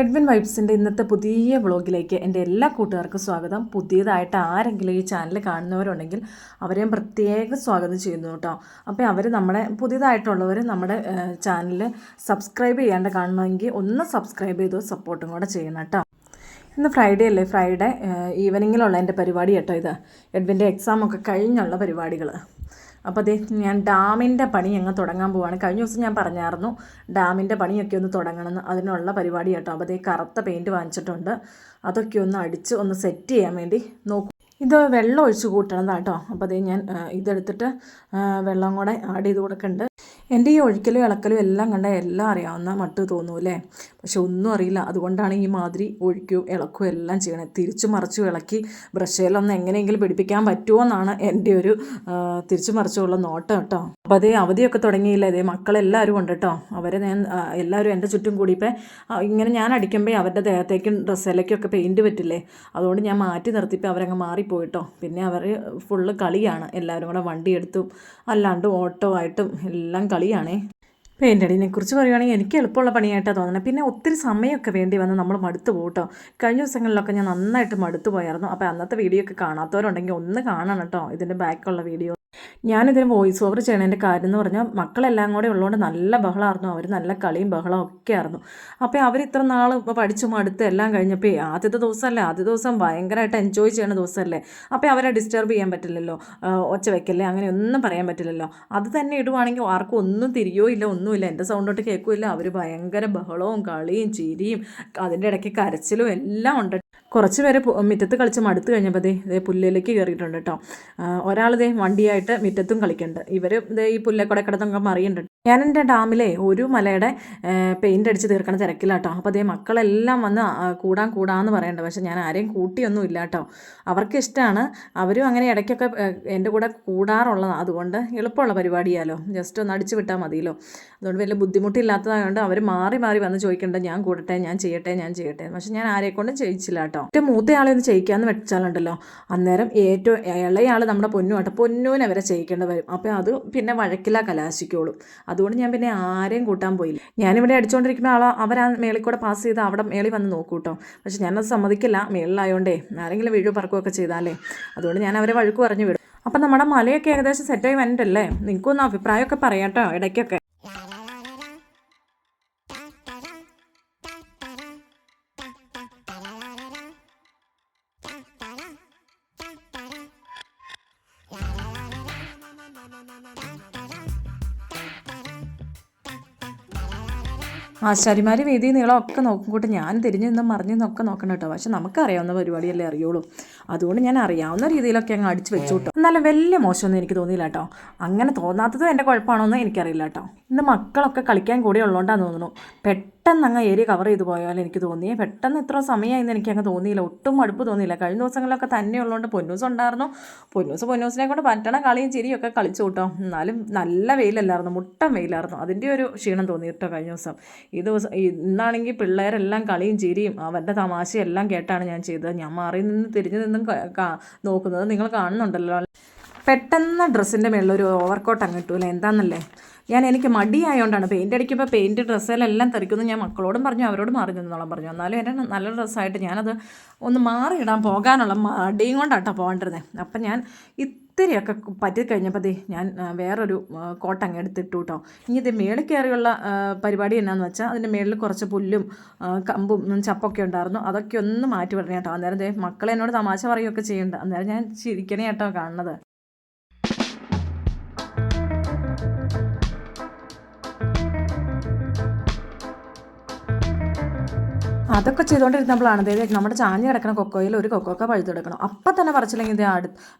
Edwin വൈബ്സിൻ്റെ ഇന്നത്തെ പുതിയ വ്ളോഗിലേക്ക് എൻ്റെ എല്ലാ കൂട്ടുകാർക്കും സ്വാഗതം. പുതിയതായിട്ട് ആരെങ്കിലും ഈ ചാനൽ കാണുന്നവരുണ്ടെങ്കിൽ അവരെയും പ്രത്യേകം സ്വാഗതം ചെയ്യുന്നു കേട്ടോ. അപ്പോൾ അവർ പുതിയതായിട്ടുള്ളവർ നമ്മുടെ ചാനൽ സബ്സ്ക്രൈബ് ചെയ്യാണ്ട് കാണണമെങ്കിൽ ഒന്ന് സബ്സ്ക്രൈബ് ചെയ്ത് സപ്പോർട്ടും കൂടെ ചെയ്യണം കേട്ടോ. ഇന്ന് ഫ്രൈഡേ അല്ലേ, ഫ്രൈഡേ ഈവനിങ്ങിലുള്ള എൻ്റെ പരിപാടി കേട്ടോ. ഇത് എഡ്വിൻ്റെ എക്സാമൊക്കെ കഴിഞ്ഞുള്ള പരിപാടികൾ. അപ്പോൾ അതേ ഞാൻ ഡാമിൻ്റെ പണി അങ്ങ് തുടങ്ങാൻ പോവാണ്. കഴിഞ്ഞ ദിവസം ഞാൻ പറഞ്ഞായിരുന്നു ഡാമിൻ്റെ പണിയൊക്കെ ഒന്ന് തുടങ്ങണമെന്ന്. അതിനുള്ള പരിപാടി കേട്ടോ. അപ്പോൾ അതേ കറുത്ത പെയിൻറ്റ് വാങ്ങിച്ചിട്ടുണ്ട്. അതൊക്കെ ഒന്ന് അടിച്ച് ഒന്ന് സെറ്റ് ചെയ്യാൻ വേണ്ടി നോക്കും. ഇത് വെള്ളം ഒഴിച്ച് കൂട്ടണതാണ് കേട്ടോ. അപ്പോൾ അതേ ഞാൻ ഇതെടുത്തിട്ട് വെള്ളം കൂടെ ആഡ് ചെയ്ത് കൊടുക്കുന്നുണ്ട്. എൻ്റെ ഈ ഒഴിക്കലും ഇളക്കലും എല്ലാം കണ്ട എല്ലാം അറിയാവുന്ന മട്ട് തോന്നൂല്ലേ, പക്ഷെ ഒന്നും അറിയില്ല. അതുകൊണ്ടാണ് ഈ മാതിരി ഒഴിക്കുകയും ഇളക്കുകയും എല്ലാം ചെയ്യണത്. തിരിച്ചു മറിച്ചു ഇളക്കി ബ്രഷയിലൊന്ന് എങ്ങനെയെങ്കിലും പിടിപ്പിക്കാൻ പറ്റുമോ എന്നാണ് എൻ്റെ ഒരു തിരിച്ചു മറിച്ചുള്ള നോട്ടം കേട്ടോ. അപ്പോൾ അതേ അവധിയൊക്കെ തുടങ്ങിയില്ല. അതേ മക്കളെല്ലാവരും ഉണ്ട് കേട്ടോ. അവരെ ഞാൻ എല്ലാവരും എൻ്റെ ചുറ്റും കൂടിയപ്പോൾ ഇങ്ങനെ ഞാൻ അടിക്കുമ്പോൾ അവരുടെ ദേഹത്തേക്കും ഡ്രസ്സിലേക്കൊക്കെ പെയിൻറ്റ് പറ്റില്ലേ, അതുകൊണ്ട് ഞാൻ മാറ്റി നിർത്തിയപ്പോൾ അവരങ്ങ് മാറിപ്പോയിട്ടോ. പിന്നെ അവർ ഫുള്ള് കളിയാണ്. എല്ലാവരും കൂടെ വണ്ടിയെടുത്തും അല്ലാണ്ട് ഓട്ടോ ആയിട്ടും എല്ലാം കളിയാണേ. പെയിൻ്റ് അടിനെ കുറിച്ച് പറയുകയാണെങ്കിൽ എനിക്ക് എളുപ്പമുള്ള പണിയായിട്ടാണ് തോന്നുന്നത്. പിന്നെ ഒത്തിരി സമയമൊക്കെ വേണ്ടി വന്ന് നമ്മൾ മടുത്തു പോകട്ടോ. കഴിഞ്ഞ ദിവസങ്ങളിലൊക്കെ ഞാൻ നന്നായിട്ട് മടുത്തു പോയായിരുന്നു. അപ്പോൾ അന്നത്തെ വീഡിയോ ഒക്കെ കാണാത്തവരുണ്ടെങ്കിൽ ഒന്ന് കാണണം കേട്ടോ, ഇതിൻ്റെ ബാക്കുള്ള വീഡിയോ. ഞാനിതിന് വോയിസ് ഓവർ ചെയ്യണതിൻ്റെ കാര്യം എന്ന് പറഞ്ഞാൽ മക്കളെല്ലാം കൂടെ ഉള്ളതുകൊണ്ട് നല്ല ബഹളമായിരുന്നു. അവർ നല്ല കളിയും ബഹളവും ഒക്കെ ആയിരുന്നു. അപ്പോൾ അവർ ഇത്ര നാൾ ഇപ്പോൾ പഠിച്ചു മടുത്ത് എല്ലാം കഴിഞ്ഞപ്പോൾ ആദ്യത്തെ ദിവസം ഭയങ്കരമായിട്ട് എൻജോയ് ചെയ്യുന്ന ദിവസമല്ലേ. അപ്പോൾ അവരെ ഡിസ്റ്റർബ് ചെയ്യാൻ പറ്റില്ലല്ലോ, ഒച്ച വയ്ക്കല്ലേ അങ്ങനെ ഒന്നും പറയാൻ പറ്റില്ലല്ലോ. അത് തന്നെ ഇടുവാണെങ്കിൽ ആർക്കും ഒന്നും തിരിയോ ഇല്ല, ഒന്നുമില്ല, എൻ്റെ സൗണ്ടോട്ട് കേൾക്കില്ല. അവർ ഭയങ്കര ബഹളവും കളിയും ചിരിയും അതിൻ്റെ ഇടയ്ക്ക് കരച്ചിലും എല്ലാം ഉണ്ട്. കുറച്ച് പേര് മുറ്റത്ത് കളിച്ച് മടുത്ത് കഴിഞ്ഞപ്പോൾ ഇതേ പുല്ലിലേക്ക് കയറിയിട്ടുണ്ട് കേട്ടോ. ഒരാൾ വണ്ടിയായിട്ട് മുറ്റത്തും കളിക്കുന്നുണ്ട്. ഇവർ ഈ പുല്ലക്കൂടെ കിടന്നൊക്കെ മറിയുന്നുണ്ട്. ഞാൻ എൻ്റെ ഡാമിലെ ഒരു മലയുടെ പെയിൻ്റ് അടിച്ച് തീർക്കണ തിരക്കില്ല കേട്ടോ. അപ്പോൾ മക്കളെല്ലാം വന്ന് കൂടാന്ന് പറയണ്ട. പക്ഷെ ഞാൻ ആരെയും കൂട്ടിയൊന്നും ഇല്ല കേട്ടോ. അവർക്ക് ഇഷ്ടമാണ്, അവരും അങ്ങനെ ഇടയ്ക്കൊക്കെ എൻ്റെ കൂടെ കൂടാറുള്ളതാണ്. അതുകൊണ്ട് എളുപ്പമുള്ള പരിപാടിയാലോ, ജസ്റ്റ് ഒന്ന് അടിച്ച് വിട്ടാൽ മതിയല്ലോ. അതുകൊണ്ട് വലിയ ബുദ്ധിമുട്ടില്ലാത്തതായതുകൊണ്ട് അവർ മാറി ഞാൻ ചോദിക്കേണ്ടത് ഞാൻ കൂടട്ടെ, ഞാൻ ചെയ്യട്ടെ. പക്ഷെ ഞാൻ ആരെക്കൊണ്ടും ചെയ്യിച്ചില്ല കേട്ടോ. ഏറ്റവും മൂത്തയാളെ ഒന്ന് ചെയ്യിക്കാമെന്ന് വെച്ചാലുണ്ടല്ലോ, അന്നേരം ഏറ്റവും ഇളയാൾ നമ്മുടെ പൊന്നൂനെ വരെ ചെയ്യിക്കേണ്ടി വരും. അപ്പോൾ അത് പിന്നെ വഴക്കില്ല കലാശിക്കോളും. അതുകൊണ്ട് ഞാൻ പിന്നെ ആരെയും കൂട്ടാൻ പോയില്ല. ഞാനിവിടെ അടിച്ചുകൊണ്ടിരിക്കുമ്പോൾ അവരാ മേളിൽ കൂടെ പാസ് ചെയ്ത് അവിടെ മേളിൽ വന്ന് നോക്കൂ കേട്ടോ. പക്ഷെ ഞാനത് സമ്മതിക്കില്ല, മേളിലായോണ്ടേ ആരെങ്കിലും വീഴും പറക്കുകയൊക്കെ ചെയ്താലേ. അതുകൊണ്ട് ഞാൻ അവരെ വഴക്ക് പറഞ്ഞു വിടും. അപ്പം നമ്മുടെ മലയൊക്കെ ഏകദേശം സെറ്റായി വന്നിട്ടല്ലേ, നിങ്ങൾക്കൊന്ന് അഭിപ്രായമൊക്കെ പറയാം കേട്ടോ ഇടയ്ക്കൊക്കെ. ആശാരിമാർ വീതി നീളമൊക്കെ നോക്കിക്കൂട്ട് ഞാൻ തിരിഞ്ഞു നിന്നും മറിഞ്ഞു നിന്നൊക്കെ നോക്കണം കേട്ടോ. പക്ഷെ നമുക്കറിയാവുന്ന പരിപാടിയല്ലേ അറിയുള്ളൂ. അതുകൊണ്ട് ഞാൻ അറിയാവുന്ന രീതിയിലൊക്കെ അങ്ങ് അടിച്ചു വെച്ചു കേട്ടോ. എന്നാലും വലിയ മോശമൊന്നും എനിക്ക് തോന്നിയില്ല കേട്ടോ. അങ്ങനെ തോന്നാത്തതും എൻ്റെ കുഴപ്പമാണോന്ന് എനിക്കറിയില്ല കേട്ടോ. ഇന്ന് മക്കളൊക്കെ കളിക്കാൻ കൂടി ഉള്ളതുകൊണ്ടാന്ന് തോന്നുന്നു പെട്ടെന്ന് അങ്ങ് ഏരിയ കവർ ചെയ്ത് പോയാൽ എനിക്ക് തോന്നിയേ. പെട്ടെന്ന് ഇത്ര സമയമായിന്ന് എനിക്ക് അങ്ങ് തോന്നിയില്ല, ഒട്ടും മടുപ്പ് തോന്നിയില്ല. കഴിഞ്ഞ ദിവസങ്ങളിലൊക്കെ തന്നെ ഉള്ളതുകൊണ്ട് പൊന്നൂസ് ഉണ്ടായിരുന്നു. പൊന്നൂസിനെ കൊണ്ട് പറ്റണ കളിയും ചിരിയൊക്കെ കളിച്ചു കേട്ടോ. എന്നാലും നല്ല വെയിലല്ലായിരുന്നു, മുട്ടൻ വെയിലായിരുന്നു. അതിൻ്റെ ഒരു ക്ഷീണം തോന്നി കേട്ടോ കഴിഞ്ഞ ദിവസം. ഈ ദിവസം ഇന്നാണെങ്കിൽ പിള്ളേരെല്ലാം കളിയും ചിരിയും അവരുടെ തമാശയും എല്ലാം കേട്ടാണ് ഞാൻ ചെയ്തത്. ഞാൻ മാറി നിന്ന് തിരിഞ്ഞു നിന്നും നോക്കുന്നത് നിങ്ങൾ കാണുന്നുണ്ടല്ലോ. പെട്ടെന്ന് ഡ്രസ്സിൻ്റെ മേളിൽ ഒരു ഓവർകോട്ട് അങ്ങ് കിട്ടൂല, എന്താണെന്നല്ലേ. എനിക്ക് മടിയായതുകൊണ്ടാണ്. പെയിൻ്റ് അടിക്കുമ്പോൾ പെയിൻറ്റ് ഡ്രസ്സിലെല്ലാം തെറിക്കുന്നു. ഞാൻ മക്കളോടും പറഞ്ഞു, അവരോടും മാറി നിന്നോളം പറഞ്ഞു. എന്നാലും എൻ്റെ നല്ല ഡ്രസ്സായിട്ട് ഞാനത് ഒന്ന് മാറിയിടാൻ പോകാനുള്ള മടിയും കൊണ്ടാട്ടോ പോകേണ്ടിരുന്നത്. അപ്പം ഞാൻ ഇത്തിരിയൊക്കെ പറ്റിക്കഴിഞ്ഞപ്പോൾ ഞാൻ വേറൊരു കോട്ട് അങ്ങ് എടുത്തിട്ടു കേട്ടോ. ഇനി ഇത് മേളിൽ കയറിയുള്ള പരിപാടി എന്നാന്ന് വെച്ചാൽ അതിൻ്റെ മേളിൽ കുറച്ച് പുല്ലും കമ്പും ചപ്പൊക്കെ ഉണ്ടായിരുന്നു. അതൊക്കെ ഒന്ന് മാറ്റി വിടണേ കേട്ടോ. അന്നേരം മക്കളെ എന്നോട് തമാശ പറയുകയൊക്കെ ചെയ്യുന്നുണ്ട്. അന്നേരം ഞാൻ ചിരിക്കണേ കേട്ടോ കാണുന്നത്. അതൊക്കെ ചെയ്തുകൊണ്ടിരുന്നപ്പോഴാണ് നമ്മുടെ ചാഞ്ഞ് കിടക്കുന്ന കൊക്കോയിൽ ഒരു കൊക്കോക്ക പഴുത്തെടുക്കണം. അപ്പം തന്നെ പറിച്ചില്ലെങ്കിൽ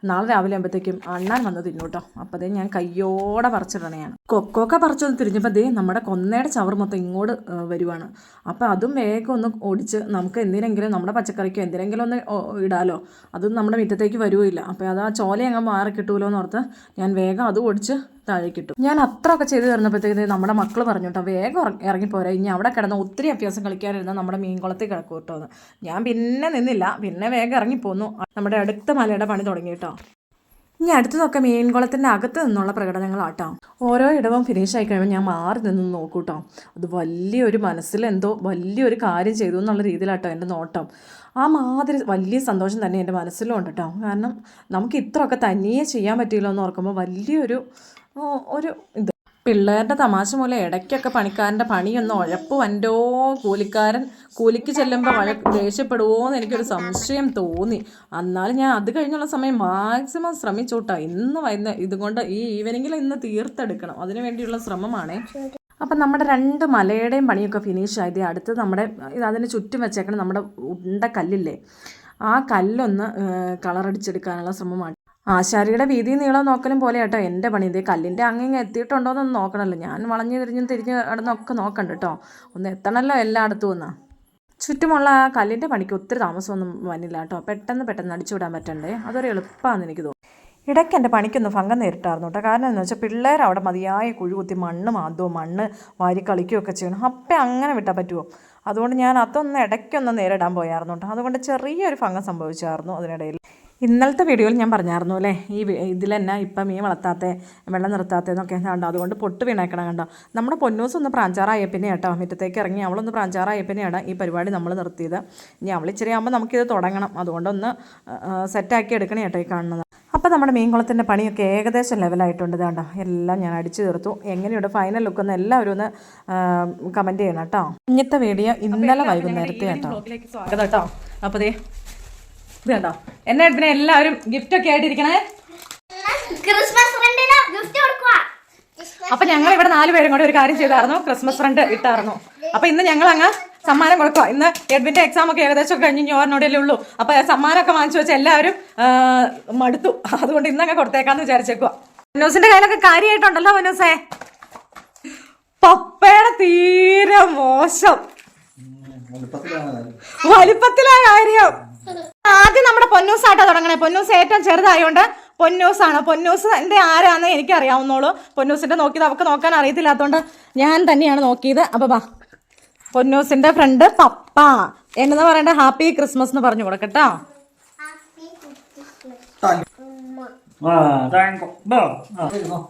നാളെ രാവിലെ ആകുമ്പോഴത്തേക്കും അണ്ണാൻ വന്ന് തിന്നു കേട്ടോ. അപ്പോൾ ഞാൻ കയ്യോടെ പറിച്ചിടണയാണ്. കൊക്കോക്ക പറിച്ചൊന്ന് തിരിഞ്ഞപ്പോൾ നമ്മുടെ കൊന്നയുടെ ചവർ മൊത്തം ഇങ്ങോട്ട് വരുവാണ്. അപ്പോൾ അതും വേഗം ഒന്ന് ഓടിച്ച് നമുക്ക് എന്തിനെങ്കിലും നമ്മുടെ പച്ചക്കറിക്കോ എന്തിനെങ്കിലും ഒന്ന് ഇടാലോ. അതും നമ്മുടെ മുറ്റത്തേക്ക് വരുവില്ല. അപ്പോൾ അത് ആ ചോല അങ്ങ് മാറി കിട്ടുമല്ലോ എന്നോർത്ത് ഞാൻ വേഗം അത് ഓടിച്ച് താഴേക്കിട്ടു. ഞാൻ അത്രയൊക്കെ ചെയ്ത് തരുന്നപ്പോഴത്തേക്ക് നമ്മുടെ മക്കൾ പറഞ്ഞു കേട്ടോ, വേഗം ഇറങ്ങിപ്പോരാ, ഇനി അവിടെ കിടന്ന് ഒത്തിരി അഭ്യാസം കളിക്കാനിരുന്ന നമ്മുടെ മീൻകുളത്തിൽ കിടക്കും കേട്ടോ എന്ന്. ഞാൻ പിന്നെ നിന്നില്ല, പിന്നെ വേഗം ഇറങ്ങിപ്പോന്നു. നമ്മുടെ അടുത്ത മലയുടെ പണി തുടങ്ങി കേട്ടോ. ഇനി അടുത്തതൊക്കെ മീൻകുളത്തിൻ്റെ അകത്ത് നിന്നുള്ള പ്രകടനങ്ങളാട്ടോ. ഓരോ ഇടവും ഫിനിഷ് ആയി കഴിയുമ്പോൾ ഞാൻ മാറി നിന്ന് നോക്കൂട്ടോ. അത് വലിയൊരു മനസ്സിലെന്തോ വലിയൊരു കാര്യം ചെയ്തു എന്നുള്ള രീതിയിലാട്ടോ എൻ്റെ നോട്ടം. ആ മാതിരി വലിയ സന്തോഷം തന്നെ എൻ്റെ മനസ്സിലും ഉണ്ട് കേട്ടോ. കാരണം നമുക്ക് ഇത്രയൊക്കെ തനിയെ ചെയ്യാൻ പറ്റിയില്ലോ എന്ന് ഓർക്കുമ്പോൾ വലിയൊരു ഇത്. പിള്ളേരുടെ തമാശ മൂലം ഇടയ്ക്കൊക്കെ പണിക്കാരൻ്റെ പണിയൊന്ന് ഉഴപ്പ് വൻ്റോ, കൂലിക്കാരൻ കൂലിക്ക് ചെല്ലുമ്പോൾ ദേഷ്യപ്പെടുമോ എന്ന് എനിക്കൊരു സംശയം തോന്നി. എന്നാലും ഞാൻ അത് കഴിഞ്ഞുള്ള സമയം മാക്സിമം ശ്രമിച്ചു കേട്ടോ. ഇന്ന് ഇതുകൊണ്ട് ഈ ഈവനിങ്ങിൽ ഇന്ന് തീർത്തെടുക്കണം, അതിനു വേണ്ടിയുള്ള ശ്രമമാണേ. അപ്പം നമ്മുടെ 2 മലയുടെയും പണിയൊക്കെ ഫിനിഷ് ആയത്. അടുത്ത് നമ്മുടെ അതിന് ചുറ്റും വെച്ചേക്കണം നമ്മുടെ ഉണ്ട കല്ലില്ലേ, ആ കല്ലൊന്ന് കളറടിച്ചെടുക്കാനുള്ള ശ്രമമാണ്. ആശാരിയുടെ വീതി നീളം നോക്കലും പോലെ കേട്ടോ എൻ്റെ പണി. ഇത് കല്ലിൻ്റെ അങ്ങിങ്ങ് എത്തിയിട്ടുണ്ടോ എന്നൊന്നും നോക്കണമല്ലോ, ഞാൻ വളഞ്ഞു തിരിഞ്ഞ് കിടന്നൊക്കെ നോക്കണ്ട കേട്ടോ. ഒന്ന് എത്തണമല്ലോ എല്ലായിടത്തും ഒന്ന്. ചുറ്റുമുള്ള ആ കല്ലിൻ്റെ പണിക്ക് ഒത്തിരി താമസമൊന്നും വന്നില്ല കേട്ടോ. പെട്ടെന്ന് അടിച്ചു വിടാൻ പറ്റണ്ടേ, അതൊരു എളുപ്പമാണെന്ന് എനിക്ക് തോന്നുന്നു. ഇടയ്ക്ക് എൻ്റെ പണിക്കൊന്ന് ഭംഗം നേരിട്ടായിരുന്നു കേട്ടോ. കാരണം എന്താണെന്ന് വെച്ചാൽ പിള്ളേർ അവിടെ മതിയായ കുഴി മണ്ണ് മാന്തവും മണ്ണ് വാരി കളിക്കുകയൊക്കെ ചെയ്യണം. അപ്പം അങ്ങനെ വിട്ടാൽ പറ്റുമോ? അതുകൊണ്ട് ഞാൻ അതൊന്ന് ഇടയ്ക്കൊന്ന് നേരിടാൻ പോയായിരുന്നു കേട്ടോ. അതുകൊണ്ട് ചെറിയൊരു ഭംഗം സംഭവിച്ചായിരുന്നു അതിനിടയിൽ. ഇന്നലത്തെ വീഡിയോയിൽ ഞാൻ പറഞ്ഞായിരുന്നു അല്ലേ, ഈ ഇതിലെന്നെ ഇപ്പം മീൻ വളർത്താത്ത വെള്ളം നിർത്താത്തതെന്നൊക്കെ കണ്ടോ. അതുകൊണ്ട് പൊട്ട് വീണേക്കണം കണ്ടോ. നമ്മുടെ പൊന്നൂസ് ഒന്ന് പ്രാഞ്ചാറായ പിന്നെ കേട്ടോ മുറ്റത്തേക്ക് ഇറങ്ങി അവളൊന്ന് പ്രാഞ്ചാറായ പിന്നെയാണ് ഈ പരിപാടി നമ്മൾ നിർത്തിയത്. ഇനി അവൾ ഇച്ചിരി ആകുമ്പോൾ നമുക്കിത് തുടങ്ങണം, അതുകൊണ്ടൊന്ന് സെറ്റാക്കി എടുക്കണേ കേട്ടോ ഈ കാണുന്നത്. അപ്പോൾ നമ്മുടെ മീൻകുളത്തിൻ്റെ പണിയൊക്കെ ഏകദേശം ലെവലായിട്ടുണ്ട് കണ്ടോ. എല്ലാം ഞാൻ അടിച്ചു തീർത്തു. എങ്ങനെയുണ്ട് ഫൈനൽ ലുക്കെന്ന് എല്ലാവരും ഒന്ന് കമൻറ്റ് ചെയ്യണം കേട്ടോ. ഇന്നത്തെ വീഡിയോ ഇന്നലെ വൈകുന്നേരത്തെ കേട്ടോ. സ്വാഗതം കേട്ടോ. അപ്പോൾ ദേ ഇത് കണ്ടോ, എന്നെ പിന്നെ എല്ലാവരും ഗിഫ്റ്റ് ഒക്കെ ആയിട്ടിരിക്കണേ. അപ്പൊ ഞങ്ങൾ ഇവിടെ 4 പേരും കൂടെ ഒരു കാര്യം ചെയ്തായിരുന്നു, ക്രിസ്മസ് ഫ്രണ്ട് ഇട്ടായിരുന്നു. അപ്പൊ ഇന്ന് ഞങ്ങൾ അങ്ങ് സമ്മാനം കൊടുക്കുക. ഇന്ന് എഡ്വിന്റെ എക്സാം ഒക്കെ ഏകദേശം കഴിഞ്ഞ് ഓർണോടല്ലേ ഉള്ളൂ. അപ്പൊ സമ്മാനമൊക്കെ വാങ്ങിച്ചു വെച്ച എല്ലാവരും മടുത്തു, അതുകൊണ്ട് ഇന്നങ്ങ് കൊടുത്തേക്കാന്ന് വിചാരിച്ചേക്കുക. വനൂസിന്റെ കയ്യിലൊക്കെ കാര്യമായിട്ടുണ്ടല്ലോ വനൂസേ. പപ്പയുടെ തീരെ മോശം വലിപ്പത്തിലാ കാര്യം. ആദ്യം നമ്മുടെ പൊന്നൂസായിട്ടാ തുടങ്ങണേ. പൊന്നൂസ് ഏറ്റവും ചെറുതായോണ്ട് പൊന്നൂസാണ്. പൊന്നൂസിന്റെ ആരാന്ന് എനിക്ക് അറിയാവുന്നുള്ളൂ. പൊന്നൂസിന്റെ നോക്കിയത് അവർക്ക് നോക്കാൻ അറിയത്തില്ലാത്തോണ്ട് ഞാൻ തന്നെയാണ് നോക്കിയത്. അപ്പൊ വാ, പൊന്നൂസിന്റെ ഫ്രണ്ട് പപ്പ എന്നു പറയണ്ട ഹാപ്പി ക്രിസ്മസ് എന്ന് പറഞ്ഞു കൊടുക്കട്ടോ.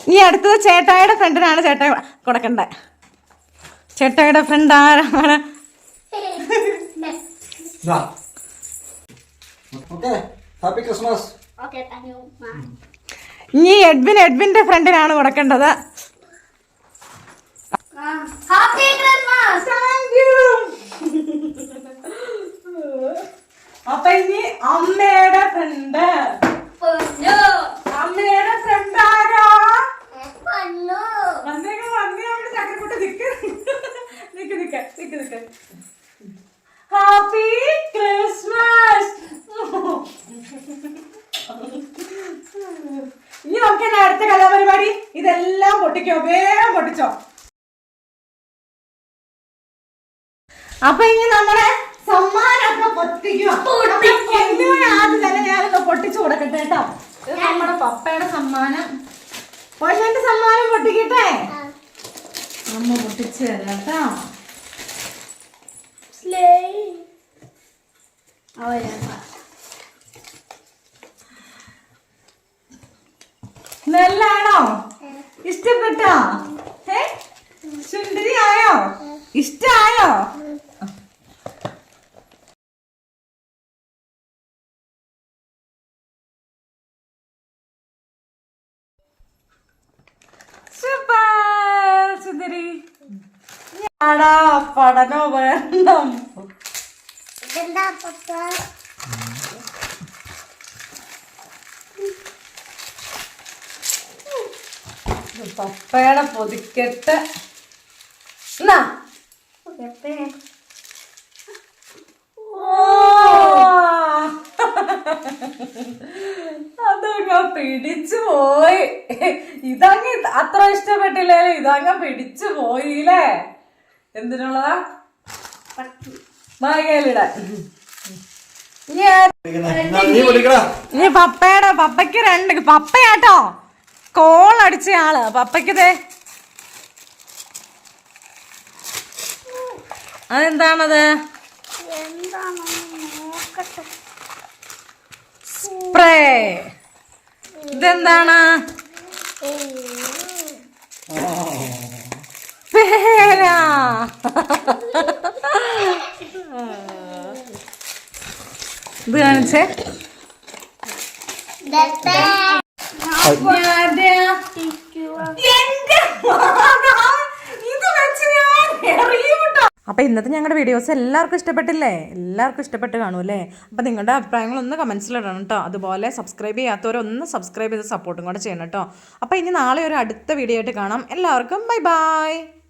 ഇനി അടുത്തത് ചേട്ടായിയുടെ ഫ്രണ്ടിനാണ് ചേട്ടായി കൊടുക്കണ്ടേ. ചേട്ടായിയുടെ ഫ്രണ്ട് ആരാണ്? ഇനി എഡ്വിന്റെ ഫ്രണ്ടിനാണ് കൊടുക്കേണ്ടത്. അപ്പൊ ഇനി അമ്മയുടെ ഫ്രണ്ട്. അമ്മയുടെ ഫ്രണ്ട് ആരാ? ചക്കരക്കുട്ടി നിക്ക്. Happy Christmas. ഇനി നമുക്ക് അടുത്ത കലാപരിപാടി ഇതെല്ലാം പൊട്ടിക്കോ, വേഗം പൊട്ടിച്ചോ. അപ്പൊ ഇനി നമ്മളെ സമ്മാനമൊക്കെ പൊട്ടിക്കുക. ആദ്യം തന്നെ ഞാനൊന്ന് പൊട്ടിച്ചു കൊടുക്കട്ടെ കേട്ടോ. ഇത് നമ്മുടെ പപ്പയുടെ സമ്മാനം. പൊന്നന്റെ സമ്മാനം പൊട്ടിക്കട്ടെ. അമ്മ പൊട്ടിച്ചു തരാം കേട്ടോ. നല്ലാണോ? ഇഷ്ടപ്പെട്ടോ? സുന്ദരി ആയോ? ഇഷ്ടായോ? സൂപ്പർ സുന്ദരി. പഠനോ വേണം. പപ്പയുടെ പൊതിക്കെട്ട് അതങ്ങ പിടിച്ചു പോയി. ഇതങ്ങ് അത്ര ഇഷ്ടപ്പെട്ടില്ലേ? ഇതങ്ങ് പിടിച്ചു പോയില്ലേ? എന്തിനുള്ളതാ? മാങ്ങയിലിടാൻ. ഇനി പപ്പയ്ക്ക് 2 പപ്പയാട്ടോ കോൾ അടിച്ച ആള്. പപ്പയ്ക്കതേ അതെന്താണത്? സ്പ്രേ. ഇതെന്താണ്? പേര. ഇത് കാണിച്ചേ. അപ്പോൾ ഇന്നത്തെ ഞങ്ങളുടെ വീഡിയോസ് എല്ലാവർക്കും ഇഷ്ടപ്പെട്ടില്ലേ? എല്ലാവർക്കും ഇഷ്ടപ്പെട്ട് കാണുമല്ലേ? അപ്പോൾ നിങ്ങളുടെ അഭിപ്രായങ്ങളൊന്ന് കമൻസിലിടണം കേട്ടോ. അതുപോലെ സബ്സ്ക്രൈബ് ചെയ്യാത്തവരൊന്ന് സബ്സ്ക്രൈബ് ചെയ്ത് സപ്പോർട്ടും കൂടെ ചെയ്യണം കേട്ടോ. അപ്പോൾ ഇനി നാളെ ഒരു അടുത്ത വീഡിയോ ആയിട്ട് കാണാം. എല്ലാവർക്കും ബൈ ബൈ.